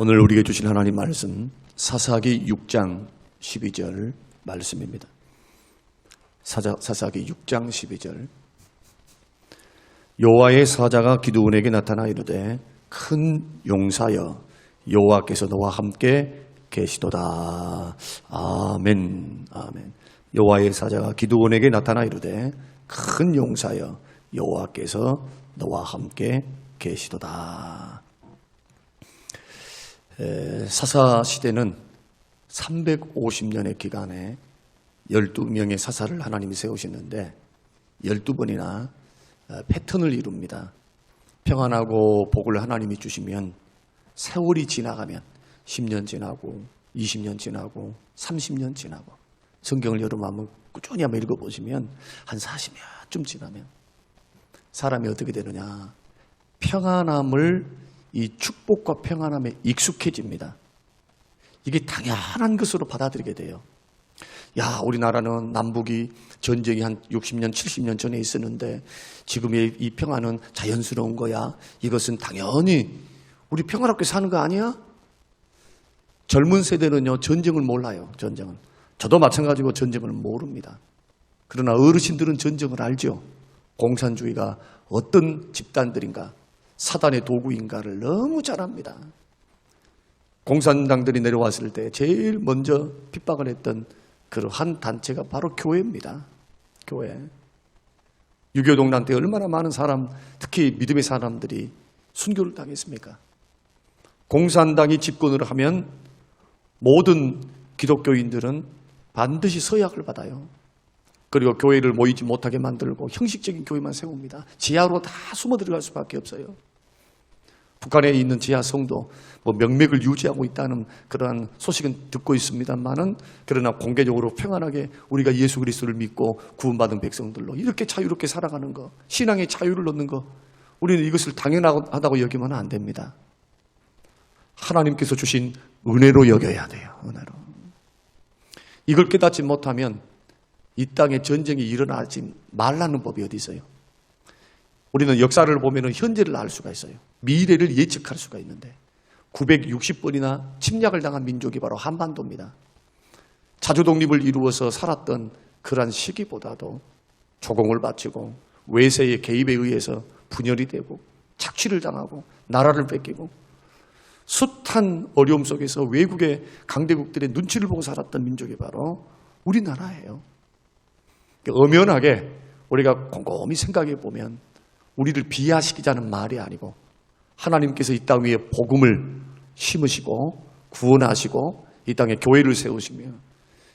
오늘 우리에게 주신 하나님 말씀 사사기 6장 12절 말씀입니다. 사사기 6장 12절. 여호와의 사자가 기드온에게 나타나 이르되 큰 용사여 여호와께서 너와 함께 계시도다. 아멘. 아멘. 여호와의 사자가 기드온에게 나타나 이르되 큰 용사여 여호와께서 너와 함께 계시도다. 사사 시대는 350년의 기간에 12명의 사사를 하나님이 세우시는데 12번이나 패턴을 이룹니다. 평안하고 복을 하나님이 주시면 세월이 지나가면 10년 지나고 20년 지나고 30년 지나고 성경을 여러분 한번 꾸준히 한번 읽어보시면 한 40년쯤 지나면 사람이 어떻게 되느냐, 평안함을 이 축복과 평안함에 익숙해집니다. 이게 당연한 것으로 받아들이게 돼요. 야, 우리나라는 남북이 전쟁이 한 60년, 70년 전에 있었는데 지금의 이 평안은 자연스러운 거야. 이것은 당연히 우리 평화롭게 사는 거 아니야? 젊은 세대는요, 전쟁을 몰라요. 전쟁은. 저도 마찬가지고 전쟁을 모릅니다. 그러나 어르신들은 전쟁을 알죠. 공산주의가 어떤 집단들인가, 사단의 도구인가를 너무 잘 압니다. 공산당들이 내려왔을 때 제일 먼저 핍박을 했던 그 한 단체가 바로 교회입니다. 교회. 6.25 동란 때 얼마나 많은 사람, 특히 믿음의 사람들이 순교를 당했습니까? 공산당이 집권을 하면 모든 기독교인들은 반드시 서약을 받아요. 그리고 교회를 모이지 못하게 만들고 형식적인 교회만 세웁니다. 지하로 다 숨어 들어갈 수밖에 없어요. 북한에 있는 지하 성도 명맥을 유지하고 있다는 그러한 소식은 듣고 있습니다만은, 그러나 공개적으로 평안하게 우리가 예수 그리스도를 믿고 구원받은 백성들로 이렇게 자유롭게 살아가는 거, 신앙의 자유를 얻는 거, 우리는 이것을 당연하다고 여기면 안 됩니다. 하나님께서 주신 은혜로 여겨야 돼요. 은혜로. 이걸 깨닫지 못하면 이 땅에 전쟁이 일어나지 말라는 법이 어디 있어요? 우리는 역사를 보면 현재를 알 수가 있어요. 미래를 예측할 수가 있는데 960번이나 침략을 당한 민족이 바로 한반도입니다. 자주 독립을 이루어서 살았던 그러한 시기보다도 조공을 바치고 외세의 개입에 의해서 분열이 되고 착취를 당하고 나라를 뺏기고 숱한 어려움 속에서 외국의 강대국들의 눈치를 보고 살았던 민족이 바로 우리나라예요. 엄연하게 우리가 곰곰이 생각해 보면 우리를 비하시키자는 말이 아니고 하나님께서 이 땅 위에 복음을 심으시고 구원하시고 이 땅에 교회를 세우시며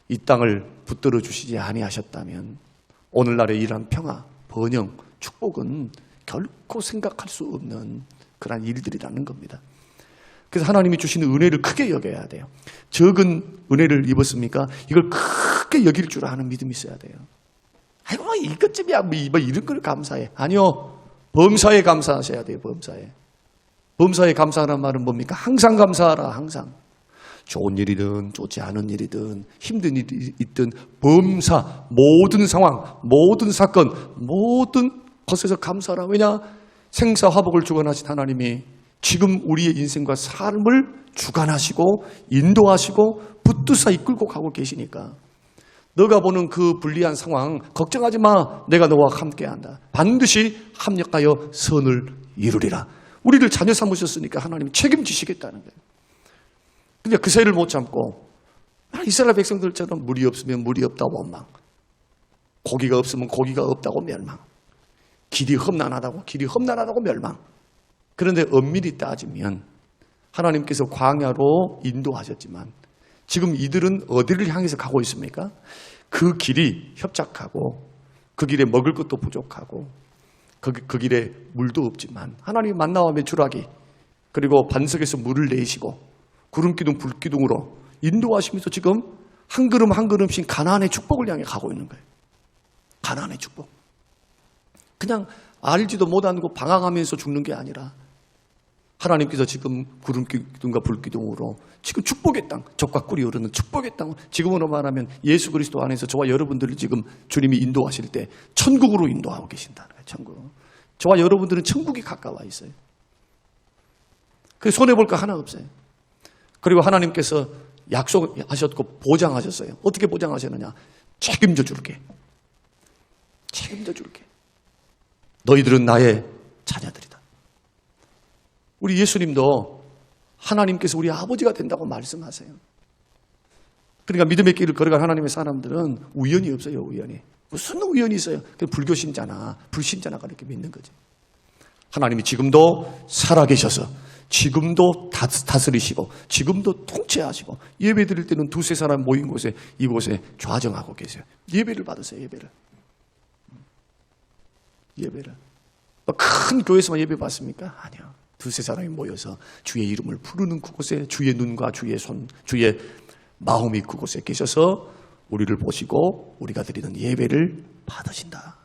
이 땅을 붙들어 주시지 아니하셨다면 오늘날의 이러한 평화, 번영, 축복은 결코 생각할 수 없는 그런 일들이라는 겁니다. 그래서 하나님이 주시는 은혜를 크게 여겨야 돼요. 적은 은혜를 입었습니까? 이걸 크게 여길 줄 아는 믿음이 있어야 돼요. 아이고, 이것쯤이야 뭐 이런 걸 감사해. 아니요. 범사에 감사하셔야 돼요. 범사에. 범사에 감사하는 말은 뭡니까? 항상 감사하라. 항상. 좋은 일이든 좋지 않은 일이든 힘든 일이 있든 범사, 모든 상황, 모든 사건, 모든 것에서 감사하라. 왜냐? 생사화복을 주관하신 하나님이 지금 우리의 인생과 삶을 주관하시고 인도하시고 붙드사 이끌고 가고 계시니까 너가 보는 그 불리한 상황 걱정하지 마. 내가 너와 함께한다. 반드시 합력하여 선을 이루리라. 우리를 자녀 삼으셨으니까 하나님이 책임지시겠다는 거예요. 근데 그 세를 못 참고 이스라엘 백성들처럼 물이 없으면 물이 없다고 원망, 고기가 없으면 고기가 없다고 멸망, 길이 험난하다고 멸망. 그런데 엄밀히 따지면 하나님께서 광야로 인도하셨지만 지금 이들은 어디를 향해서 가고 있습니까? 그 길이 협착하고 그 길에 먹을 것도 부족하고 그 길에 물도 없지만 하나님이 만나와 메추라기 그리고 반석에서 물을 내시고 구름기둥 불기둥으로 인도하시면서 지금 한 걸음 한 걸음씩 가나안의 축복을 향해 가고 있는 거예요. 가나안의 축복. 그냥 알지도 못하고 방황하면서 죽는 게 아니라 하나님께서 지금 구름기둥과 불기둥으로 지금 축복의 땅, 젖과 꿀이 흐르는 축복의 땅, 지금으로 말하면 예수 그리스도 안에서 저와 여러분들을 지금 주님이 인도하실 때 천국으로 인도하고 계신다는 거예요. 천국. 저와 여러분들은 천국이 가까워 있어요. 그 손해볼 거 하나 없어요. 그리고 하나님께서 약속하셨고 보장하셨어요. 어떻게 보장하셨느냐? 책임져 줄게. 책임져 줄게. 너희들은 나의 자녀들이다. 우리 예수님도 하나님께서 우리 아버지가 된다고 말씀하세요. 그러니까 믿음의 길을 걸어간 하나님의 사람들은 우연이 없어요. 우연이. 무슨 우연이 있어요? 불교신자나 불신자나 그렇게 믿는 거지. 하나님이 지금도 살아계셔서 지금도 다스리시고 지금도 통치하시고 예배 드릴 때는 두세 사람 모인 곳에 이곳에 좌정하고 계세요. 예배를 받으세요. 예배를. 큰 교회에서만 예배 받습니까? 아니요. 두세 사람이 모여서 주의 이름을 부르는 그곳에 주의 눈과 주의 손, 주의 마음이 그곳에 계셔서 우리를 보시고 우리가 드리는 예배를 받으신다.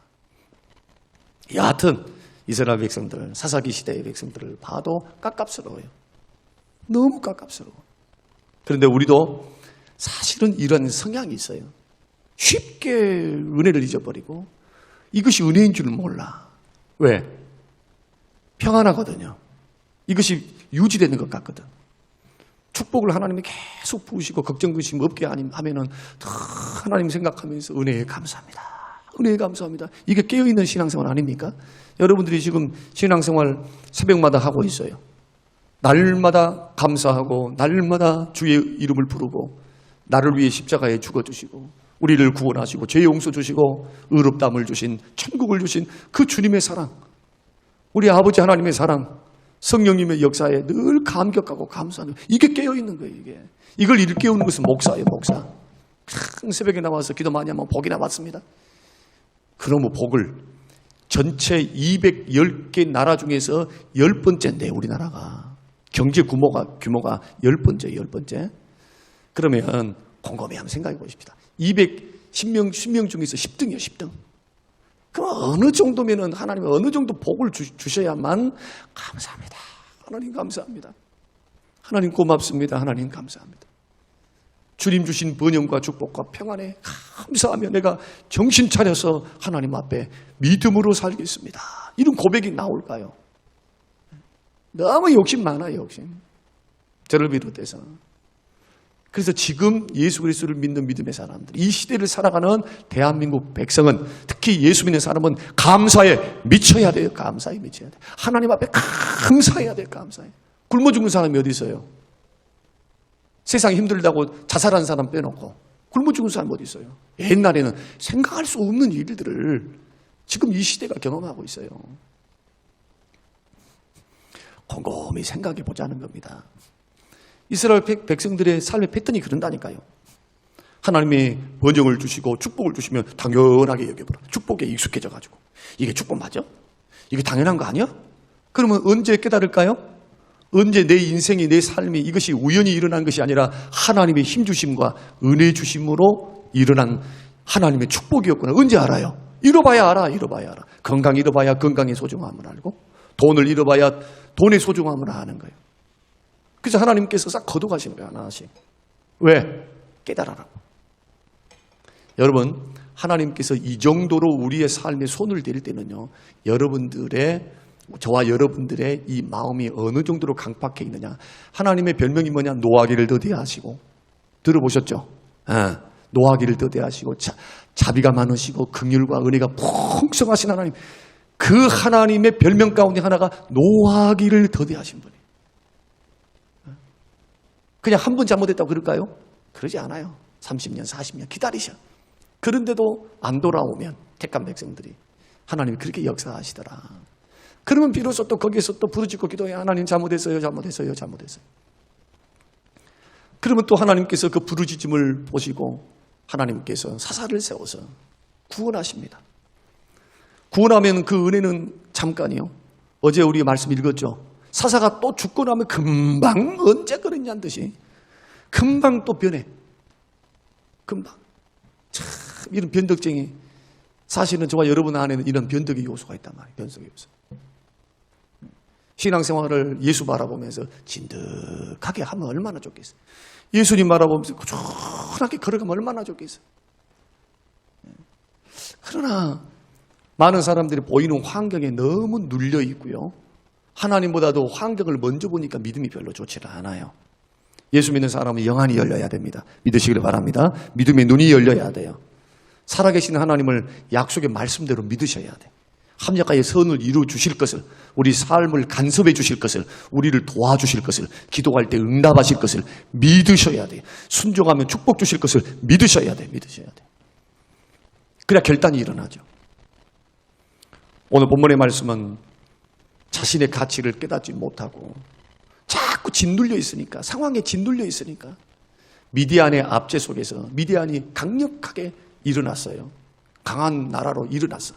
여하튼 이스라엘 백성들, 사사기 시대의 백성들을 봐도 깝깝스러워요. 너무 깝깝스러워. 그런데 우리도 사실은 이런 성향이 있어요. 쉽게 은혜를 잊어버리고 이것이 은혜인 줄 몰라. 왜? 평안하거든요. 이것이 유지되는 것 같거든. 축복을 하나님이 계속 부으시고 걱정 근심 없게 하면은 더 하나님 생각하면서 은혜에 감사합니다. 은혜에 감사합니다. 이게 깨어있는 신앙생활 아닙니까? 여러분들이 지금 신앙생활 새벽마다 하고 있어요. 날마다 감사하고 날마다 주의 이름을 부르고 나를 위해 십자가에 죽어주시고 우리를 구원하시고 죄 용서 주시고 의롭다함을 주신 천국을 주신 그 주님의 사랑, 우리 아버지 하나님의 사랑, 성령님의 역사에 늘 감격하고 감사하는 이게 깨어있는 거예요. 이걸 일깨우는 것은 목사예요. 목사. 큰 새벽에 나와서 기도 많이 하면 복이나 받습니다. 그러면 복을 전체 210개 나라 중에서 10번째인데 우리나라가 경제 규모가 10번째. 그러면 곰곰이 한번 생각해 보십시다. 210명 중에서 10등이에요. 10등. 그럼 어느 정도면은 하나님이 어느 정도 복을 주셔야만 감사합니다. 하나님 감사합니다. 하나님 고맙습니다. 하나님 감사합니다. 주님 주신 번영과 축복과 평안에 감사하며 내가 정신 차려서 하나님 앞에 믿음으로 살겠습니다. 이런 고백이 나올까요? 너무 욕심 많아요. 욕심. 저를 비롯해서. 그래서 지금 예수 그리스도를 믿는 믿음의 사람들, 이 시대를 살아가는 대한민국 백성은, 특히 예수 믿는 사람은 감사에 미쳐야 돼요. 감사에 미쳐야 돼요. 하나님 앞에 감사해야 돼요. 감사해. 굶어 죽는 사람이 어디 있어요? 세상이 힘들다고 자살한 사람 빼놓고 굶어 죽는 사람이 어디 있어요? 옛날에는 생각할 수 없는 일들을 지금 이 시대가 경험하고 있어요. 곰곰이 생각해 보자는 겁니다. 이스라엘 백성들의 삶의 패턴이 그런다니까요. 하나님이 번영을 주시고 축복을 주시면 당연하게 여겨버려. 축복에 익숙해져가지고. 이게 축복 맞아? 이게 당연한 거 아니야? 그러면 언제 깨달을까요? 언제 내 인생이, 내 삶이 이것이 우연히 일어난 것이 아니라 하나님의 힘 주심과 은혜 주심으로 일어난 하나님의 축복이었구나. 언제 알아요? 잃어봐야 알아. 건강 잃어봐야 건강의 소중함을 알고, 돈을 잃어봐야 돈의 소중함을 아는 거예요. 그래서 하나님께서 싹 걷어가시는 거예요. 하나씩. 왜? 깨달아라고. 여러분, 하나님께서 이 정도로 우리의 삶에 손을 댈 때는요, 저와 여러분들의 이 마음이 어느 정도로 강팍해 있느냐. 하나님의 별명이 뭐냐? 노하기를 더디하시고. 들어보셨죠? 노하기를 더디하시고 자비가 많으시고 긍휼과 은혜가 풍성하신 하나님. 그 하나님의 별명 가운데 하나가 노하기를 더디하신 분이에요. 그냥 한 번 잘못했다고 그럴까요? 그러지 않아요. 30년, 40년 기다리셔. 그런데도 안 돌아오면 택한 백성들이 하나님이 그렇게 역사하시더라. 그러면 비로소 또 거기에서 또 부르짖고 기도해. 하나님 잘못했어요. 그러면 또 하나님께서 그 부르짖음을 보시고 하나님께서 사사를 세워서 구원하십니다. 구원하면 그 은혜는 잠깐이요. 어제 우리 말씀 읽었죠. 사사가 또 죽고 나면 금방, 언제 그랬냐는 듯이 금방 또 변해. 금방. 참 이런 변덕쟁이. 사실은 저와 여러분 안에는 이런 변덕의 요소가 있단 말이에요. 변덕의 요소. 신앙생활을 예수 바라보면서 진득하게 하면 얼마나 좋겠어요. 예수님 바라보면서 꾸준하게 걸어가면 얼마나 좋겠어요. 그러나 많은 사람들이 보이는 환경에 너무 눌려 있고요. 하나님보다도 환경을 먼저 보니까 믿음이 별로 좋지는 않아요. 예수 믿는 사람은 영안이 열려야 됩니다. 믿으시길 바랍니다. 믿음의 눈이 열려야 돼요. 살아계신 하나님을 약속의 말씀대로 믿으셔야 돼. 합력하여 선을 이루어 주실 것을, 우리 삶을 간섭해 주실 것을, 우리를 도와주실 것을, 기도할 때 응답하실 것을 믿으셔야 돼. 순종하면 축복 주실 것을 믿으셔야 돼. 믿으셔야 돼. 그래야 결단이 일어나죠. 오늘 본문의 말씀은 자신의 가치를 깨닫지 못하고 자꾸 짓눌려 있으니까, 상황에 짓눌려 있으니까 미디안의 압제 속에서 미디안이 강력하게 일어났어요. 강한 나라로 일어났어.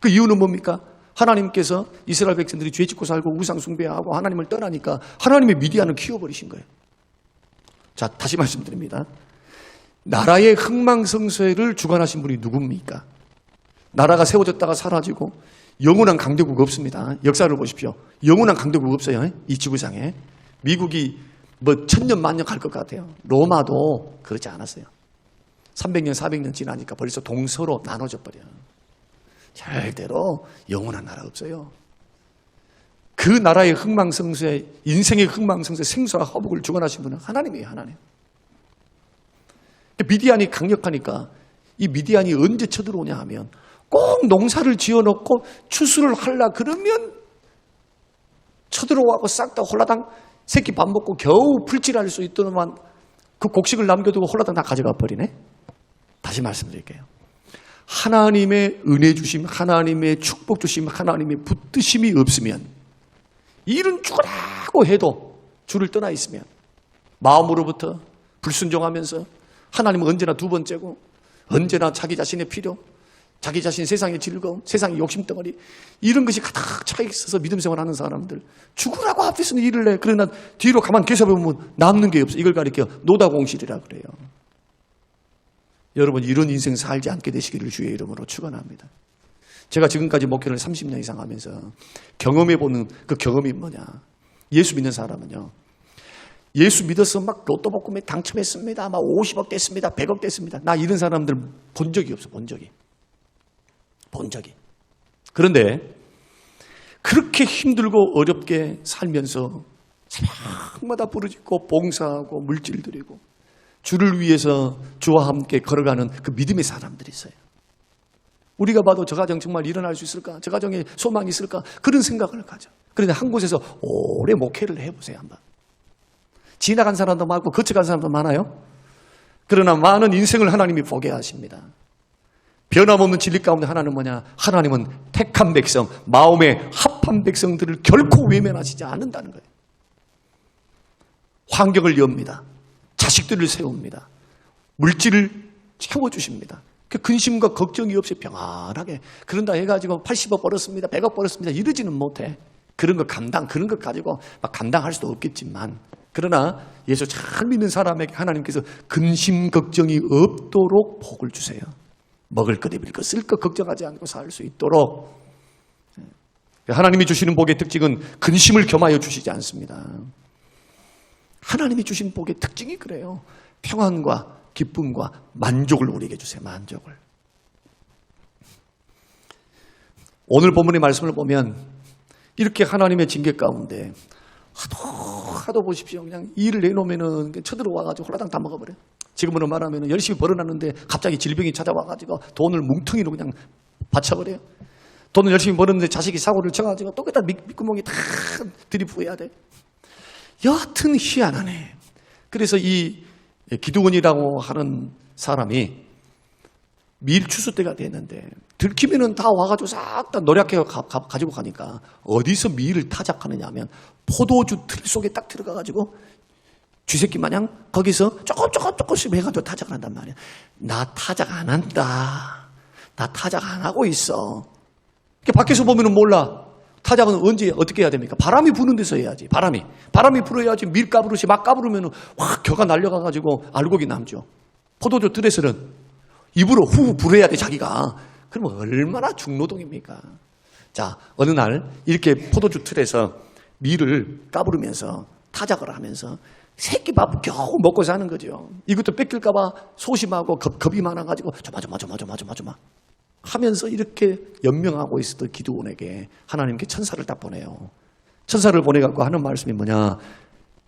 그 이유는 뭡니까? 하나님께서 이스라엘 백성들이 죄 짓고 살고 우상 숭배하고 하나님을 떠나니까 하나님의 미디안을 키워버리신 거예요. 자, 다시 말씀드립니다. 나라의 흥망성쇠를 주관하신 분이 누굽니까? 나라가 세워졌다가 사라지고 영원한 강대국 없습니다. 역사를 보십시오. 영원한 강대국 없어요. 이 지구상에. 미국이 뭐 1000년 만년 갈 것 같아요. 로마도 그렇지 않았어요. 300년 400년 지나니까 벌써 동서로 나눠져 버려요. 절대로 영원한 나라 없어요. 그 나라의 흥망성쇠, 인생의 흥망성쇠, 생사와 화복을 주관하신 분은 하나님이에요. 하나님. 미디안이 강력하니까 이 미디안이 언제 쳐들어오냐 하면 꼭 농사를 지어놓고 추수를 하려 그러면 쳐들어와고 싹 다 홀라당 새끼 밥 먹고 겨우 풀칠할 수 있더만 그 곡식을 남겨두고 홀라당 다 가져가 버리네. 다시 말씀드릴게요. 하나님의 은혜 주심, 하나님의 축복 주심, 하나님의 붙드심이 없으면, 일은 죽으라고 해도 주를 떠나 있으면, 마음으로부터 불순종하면서 하나님은 언제나 두 번째고 언제나 자기 자신의 필요, 자기 자신 세상의 즐거움, 세상의 욕심덩어리, 이런 것이 가득 차 있어서 믿음 생활하는 사람들, 죽으라고 앞에서는 일을 해. 그러나 뒤로 가만 계산해보면 남는 게 없어. 이걸 가리켜 노다공실이라 그래요. 여러분, 이런 인생 살지 않게 되시기를 주의 이름으로 축원합니다. 제가 지금까지 목회를 30년 이상 하면서 경험해보는 그 경험이 뭐냐. 예수 믿는 사람은요, 예수 믿어서 막 로또 복권에 당첨했습니다. 막 50억 됐습니다. 100억 됐습니다. 나 이런 사람들 본 적이 없어. 본 적이. 그런데 그렇게 힘들고 어렵게 살면서 새벽마다 부르짖고 봉사하고 물질 드리고 주를 위해서 주와 함께 걸어가는 그 믿음의 사람들이 있어요. 우리가 봐도 저 가정 정말 일어날 수 있을까? 저 가정에 소망이 있을까? 그런 생각을 가져. 그런데 한 곳에서 오래 목회를 해보세요. 한번. 지나간 사람도 많고 거쳐간 사람도 많아요. 그러나 많은 인생을 하나님이 보게 하십니다. 변함없는 진리 가운데 하나는 뭐냐? 하나님은 택한 백성, 마음에 합한 백성들을 결코 외면하시지 않는다는 거예요. 환경을 엽니다. 자식들을 세웁니다. 물질을 채워주십니다. 그 근심과 걱정이 없이 평안하게, 그런다 해가지고 80억 벌었습니다, 100억 벌었습니다, 이러지는 못해. 그런 거 그런 것 가지고 막 감당할 수도 없겠지만, 그러나 예수 잘 믿는 사람에게 하나님께서 근심 걱정이 없도록 복을 주세요. 먹을 것, 입을 것, 쓸 것 걱정하지 않고 살 수 있도록. 하나님이 주시는 복의 특징은 근심을 겸하여 주시지 않습니다. 하나님이 주신 복의 특징이 그래요. 평안과 기쁨과 만족을 우리에게 주세요. 만족을. 오늘 본문의 말씀을 보면 이렇게 하나님의 징계 가운데 하도 보십시오. 그냥 일을 내놓으면은 쳐들어와가지고 홀라당 다 먹어버려. 지금으로 말하면 열심히 벌어놨는데 갑자기 질병이 찾아와가지고 돈을 뭉텅이로 그냥 바쳐버려요. 돈을 열심히 벌었는데 자식이 사고를 쳐가지고 또 그다 밑구멍이 다 들이부어야 돼. 여하튼 희한하네. 그래서 이 기드온이라고 하는 사람이 밀 추수 때가 됐는데 들키면은 다 와가지고 싹 다 노력해 가지고 가니까 어디서 밀을 타작하느냐 하면 포도주 틀 속에 딱 들어가가지고 쥐새끼 마냥 거기서 조금씩 해가지고 타작을 한단 말이야. 나 타작 안 한다. 나 타작 안 하고 있어. 밖에서 보면은 몰라. 타작은 언제 어떻게 해야 됩니까? 바람이 부는 데서 해야지. 바람이 불어야지. 밀 까부르시 막 까부르면 확 겨가 날려가가지고 알곡이 남죠. 포도주 틀에서는 입으로 후 불어야 돼 자기가. 그러면 얼마나 중노동입니까? 자, 어느 날 이렇게 포도주 틀에서 밀을 까부르면서 타작을 하면서 새끼 밥 겨우 먹고 사는 거죠. 이것도 뺏길까 봐 소심하고 겁이 많아가지고 조마 하면서 이렇게 연명하고 있었던 기드온에게 하나님께 천사를 딱 보내요. 천사를 보내갖고 하는 말씀이 뭐냐?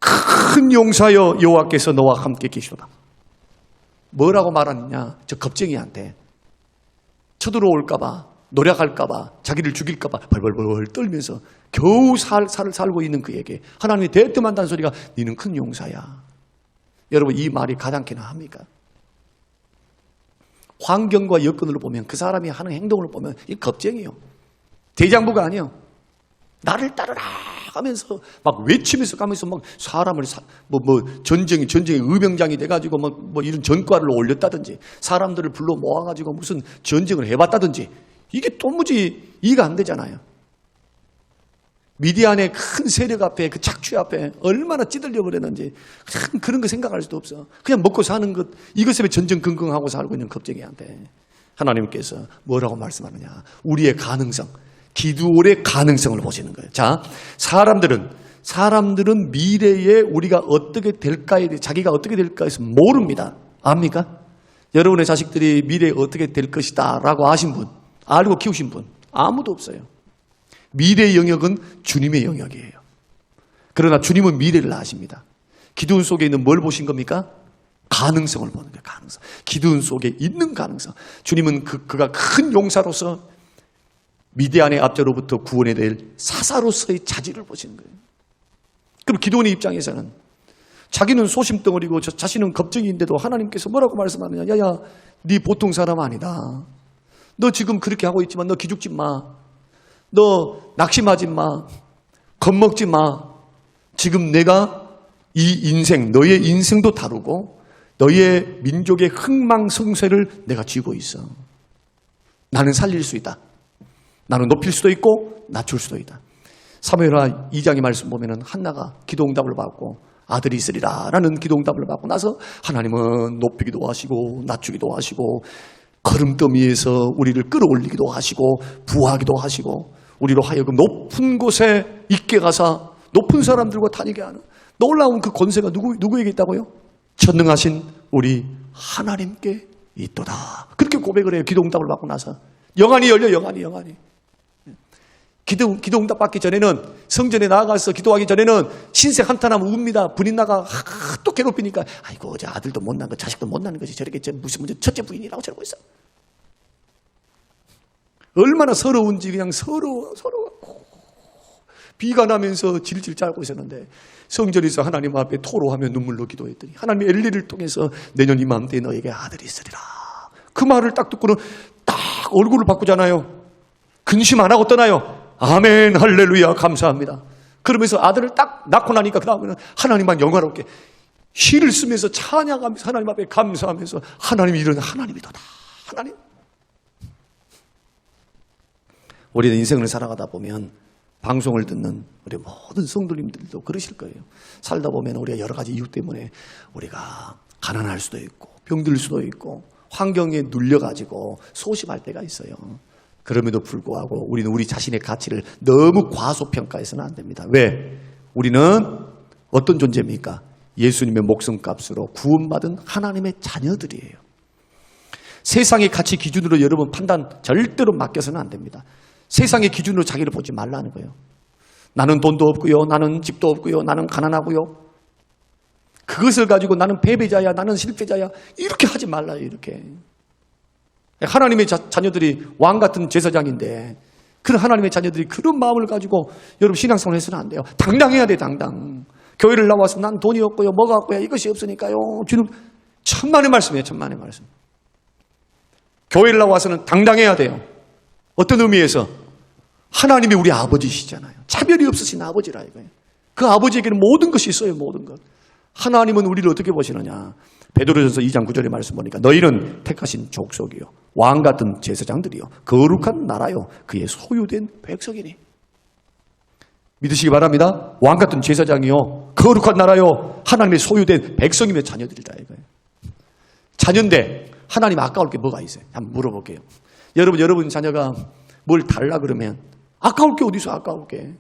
큰 용사여 여호와께서 너와 함께 계시도다. 뭐라고 말하느냐? 저 겁쟁이한테 쳐들어올까 봐, 노력할까 봐, 자기를 죽일까 봐 벌벌벌 떨면서 겨우 살고 있는 그에게 하나님이 대뜸한다는 소리가 너는 큰 용사야. 여러분, 이 말이 가당키나 합니까? 환경과 여건으로 보면, 그 사람이 하는 행동을 보면 이 겁쟁이요, 대장부가 아니요, 나를 따르라 하면서 막 외치면서 가면서 막 사람을 전쟁의 의병장이 돼가지고 뭐 이런 전과를 올렸다든지, 사람들을 불러 모아가지고 무슨 전쟁을 해봤다든지, 이게 도무지 이해가 안 되잖아요. 미디안의 큰 세력 앞에, 그 착취 앞에 얼마나 찌들려 버렸는지 그런 거 생각할 수도 없어. 그냥 먹고 사는 것, 이것에 전전긍긍하고 살고 있는 겁쟁이한테 하나님께서 뭐라고 말씀하느냐? 우리의 가능성, 기드온의 가능성을 보시는 거예요. 자, 사람들은 미래에 우리가 어떻게 될까에 대해, 자기가 어떻게 될까에서 모릅니다. 압니까? 여러분의 자식들이 미래에 어떻게 될 것이다 라고 아신 분, 알고 키우신 분 아무도 없어요. 미래의 영역은 주님의 영역이에요. 그러나 주님은 미래를 아십니다. 기드온 속에 있는 뭘 보신 겁니까? 가능성을 보는 거예요. 가능성. 기드온 속에 있는 가능성. 주님은 그가 큰 용사로서 미디안의 압제로부터 구원해야 될 사사로서의 자질을 보시는 거예요. 그럼 기드온의 입장에서는 자기는 소심덩어리고 자신은 겁쟁이인데도 하나님께서 뭐라고 말씀하느냐? 야야, 네 보통 사람 아니다. 너 지금 그렇게 하고 있지만 너 기죽지 마. 너 낙심하지 마. 겁먹지 마. 지금 내가 이 인생, 너의 인생도 다루고 너의 민족의 흥망성쇠를 내가 쥐고 있어. 나는 살릴 수 있다. 나는 높일 수도 있고 낮출 수도 있다. 사무엘하 2장의 말씀 보면은 한나가 기도응답을 받고 아들이 있으리라 라는 기도응답을 받고 나서 하나님은 높이기도 하시고 낮추기도 하시고 걸음더미에서 우리를 끌어올리기도 하시고 부하기도 하시고 우리로 하여금 높은 곳에 있게 가사 높은 사람들과 다니게 하는 놀라운 그 권세가 누구에게 있다고요? 전능하신 우리 하나님께 있도다. 그렇게 고백을 해요. 기도응답을 받고 나서 영안이 열려. 영안이. 기도응답 받기 전에는, 성전에 나아가서 기도하기 전에는 신세 한탄하면 웁니다. 분인나가 또 괴롭히니까 아이고 저 아들도 못난 거, 자식도 못난 것이 저렇게 무슨 첫째 부인이라고 저러고 있어. 얼마나 서러운지 그냥 서러워. 비가 나면서 질질 짜고 있었는데 성전에서 하나님 앞에 토로하며 눈물로 기도했더니 하나님이 엘리를 통해서 내년 이맘때 너에게 아들이 있으리라. 그 말을 딱 듣고는 딱 얼굴을 바꾸잖아요. 근심 안 하고 떠나요. 아멘, 할렐루야, 감사합니다. 그러면서 아들을 딱 낳고 나니까 그 다음에는 하나님만 영화롭게 시를 쓰면서 찬양하면서 하나님 앞에 감사하면서 하나님이 이런 하나님이도다. 하나님. 우리는 인생을 살아가다 보면 방송을 듣는 우리 모든 성도님들도 그러실 거예요. 살다 보면 우리가 여러 가지 이유 때문에 우리가 가난할 수도 있고 병들 수도 있고 환경에 눌려가지고 소심할 때가 있어요. 그럼에도 불구하고 우리는 우리 자신의 가치를 너무 과소평가해서는 안 됩니다. 왜? 우리는 어떤 존재입니까? 예수님의 목숨값으로 구원받은 하나님의 자녀들이에요. 세상의 가치 기준으로 여러분 판단 절대로 맡겨서는 안 됩니다. 세상의 기준으로 자기를 보지 말라는 거예요. 나는 돈도 없고요. 나는 집도 없고요. 나는 가난하고요. 그것을 가지고 나는 패배자야. 나는 실패자야. 이렇게 하지 말라요. 이렇게. 하나님의 자녀들이 왕 같은 제사장인데 그런 하나님의 자녀들이 그런 마음을 가지고 여러분 신앙생활 해서는 안 돼요. 당당해야 돼. 당당. 교회를 나와서 난 돈이 없고요. 뭐가 없고요. 이것이 없으니까요. 주는 천만의 말씀이에요. 천만의 말씀. 교회를 나와서는 당당해야 돼요. 어떤 의미에서? 하나님이 우리 아버지시잖아요. 차별이 없으신 아버지라 이거예요. 그 아버지에게는 모든 것이 있어요. 모든 것. 하나님은 우리를 어떻게 보시느냐? 베드로전서 2장 9절의 말씀 보니까 너희는 택하신 족속이요 왕 같은 제사장들이요 거룩한 나라요 그의 소유된 백성이니. 믿으시기 바랍니다. 왕 같은 제사장이요 거룩한 나라요 하나님의 소유된 백성임의 자녀들이다 이거예요. 자녀인데 하나님 아까울 게 뭐가 있어요? 한번 물어볼게요. 여러분 자녀가 뭘 달라 그러면 아까울 게 어디서 아까울 게.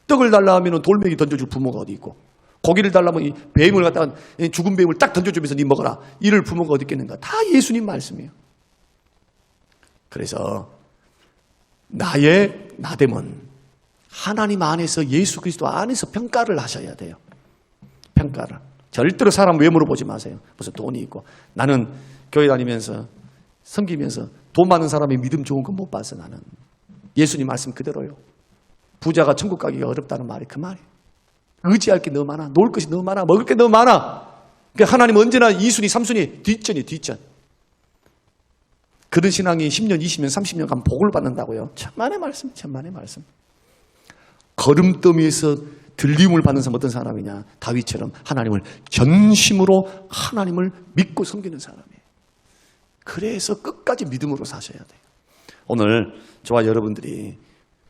떡을 달라 하면 돌멩이 던져줄 부모가 어디 있고 고기를 달라면 이 뱀을 갖다가 죽은 뱀을 딱 던져주면서 네 먹어라 이럴 부모가 어디 있겠는가. 다 예수님 말씀이에요. 그래서 나의 나됨은 하나님 안에서 예수 그리스도 안에서 평가를 하셔야 돼요. 평가를. 절대로 사람 외모로 보지 마세요. 무슨 돈이 있고. 나는 교회 다니면서 섬기면서 돈 많은 사람이 믿음 좋은 거 못 봤어. 나는 예수님 말씀 그대로요. 부자가 천국 가기가 어렵다는 말이 그 말이에요. 의지할 게 너무 많아. 놀 것이 너무 많아. 먹을 게 너무 많아. 그러니까 하나님은 언제나 2순위 3순위 뒷전이 뒷전. 그런 신앙이 10년 20년 30년 가면 복을 받는다고요. 천만의 말씀, 천만의 말씀. 걸음더미에서 들림을 받는 사람 어떤 사람이냐. 다윗처럼 하나님을 전심으로 하나님을 믿고 섬기는 사람이에요. 그래서 끝까지 믿음으로 사셔야 돼요. 오늘 저와 여러분들이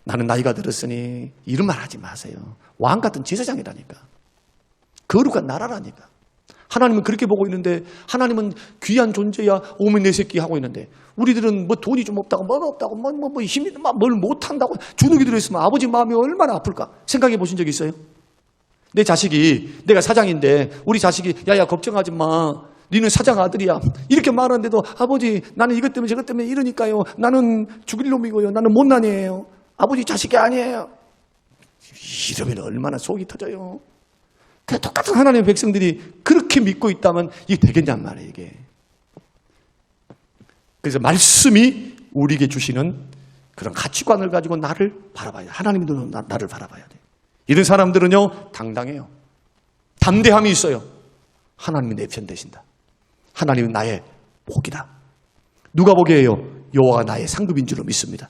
나는 나이가 들었으니 이런 말 하지 마세요. 왕 같은 제사장이라니까. 거룩한 나라라니까. 하나님은 그렇게 보고 있는데 하나님은 귀한 존재야 오면 내 새끼 하고 있는데 우리들은 뭐 돈이 좀 없다고 뭐가 없다고 뭐 힘이 뭘 못한다고 주눅이 들어있으면 아버지 마음이 얼마나 아플까 생각해 보신 적 있어요? 내 자식이 내가 사장인데 우리 자식이 야야 걱정하지 마 니는 사장 아들이야 이렇게 말하는데도 아버지 나는 이것 때문에 저것 때문에 이러니까요 나는 죽일 놈이고요 나는 못난이에요 아버지 자식이 아니에요 이러면 얼마나 속이 터져요. 똑같은 하나님의 백성들이 그렇게 믿고 있다면 이게 되겠냔 말이에요, 이게. 그래서 말씀이 우리에게 주시는 그런 가치관을 가지고 나를 바라봐야 돼. 하나님도 나를 바라봐야 돼. 이런 사람들은요, 당당해요. 담대함이 있어요. 하나님이 내 편 되신다. 하나님은 나의 복이다. 누가 보기에요? 여호와가 나의 상급인 줄로 믿습니다.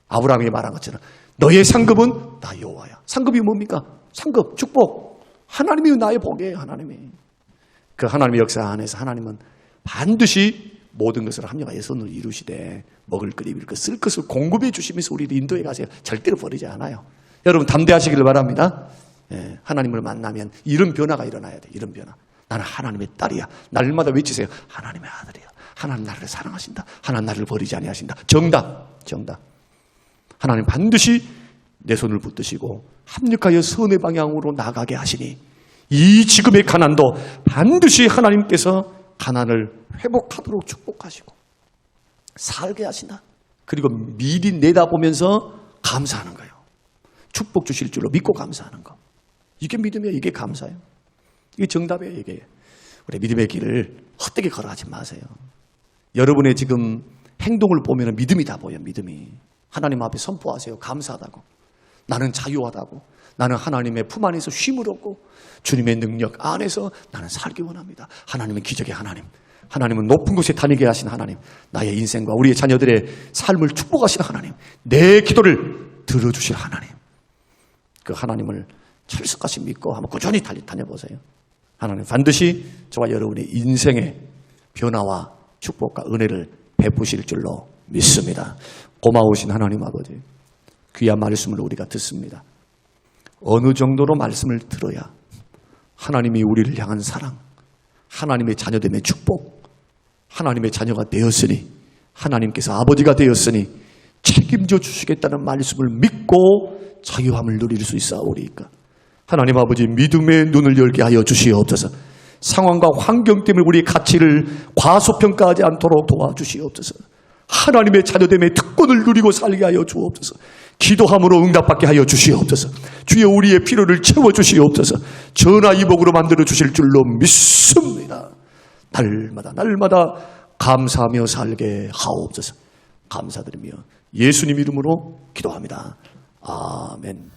아브라함이 말한 것처럼 너의 상급은 나 여호와야. 상급이 뭡니까? 상급, 축복. 하나님이 나의 복이에요. 하나님이. 그 하나님의 역사 안에서 하나님은 반드시 모든 것을 합력하여 선을 이루시되 먹을 것 입을 것 쓸 것을 공급해 주시면서 우리를 인도해 가세요. 절대로 버리지 않아요. 여러분 담대하시기를 바랍니다. 예, 하나님을 만나면 이런 변화가 일어나야 돼. 이런 변화. 나는 하나님의 딸이야. 날마다 외치세요. 하나님의 아들이야. 하나님 나를 사랑하신다. 하나님 나를 버리지 아니하신다. 정답. 하나님 반드시 내 손을 붙드시고 합력하여 선의 방향으로 나가게 하시니 이 지금의 가난도 반드시 하나님께서 가난을 회복하도록 축복하시고 살게 하신다. 그리고 미리 내다보면서 감사하는 거예요. 축복 주실 줄로 믿고 감사하는 거. 이게 믿음이에요. 이게 감사예요. 이게 정답이에요. 이게. 우리 믿음의 길을 헛되게 걸어가지 마세요. 여러분의 지금 행동을 보면 믿음이 다 보여요. 믿음이. 하나님 앞에 선포하세요. 감사하다고. 나는 자유하다고. 나는 하나님의 품 안에서 쉼을 얻고 주님의 능력 안에서 나는 살기 원합니다. 하나님은 기적의 하나님. 하나님은 높은 곳에 다니게 하신 하나님. 나의 인생과 우리의 자녀들의 삶을 축복하신 하나님. 내 기도를 들어주실 하나님. 그 하나님을 철석같이 믿고 한번 꾸준히 다녀보세요. 하나님 반드시 저와 여러분의 인생의 변화와 축복과 은혜를 베푸실 줄로 믿습니다. 고마우신 하나님 아버지. 귀한 말씀을 우리가 듣습니다. 어느 정도로 말씀을 들어야 하나님이 우리를 향한 사랑, 하나님의 자녀됨의 축복, 하나님의 자녀가 되었으니 하나님께서 아버지가 되었으니 책임져 주시겠다는 말씀을 믿고 자유함을 누릴 수 있사오리이까. 하나님 아버지 믿음의 눈을 열게 하여 주시옵소서. 상황과 환경 때문에 우리의 가치를 과소평가하지 않도록 도와주시옵소서. 하나님의 자녀됨의 특권을 누리고 살게 하여 주옵소서. 기도함으로 응답받게 하여 주시옵소서. 주여 우리의 필요를 채워주시옵소서. 전화이복으로 만들어 주실 줄로 믿습니다. 날마다 감사하며 살게 하옵소서. 감사드리며 예수님 이름으로 기도합니다. 아멘.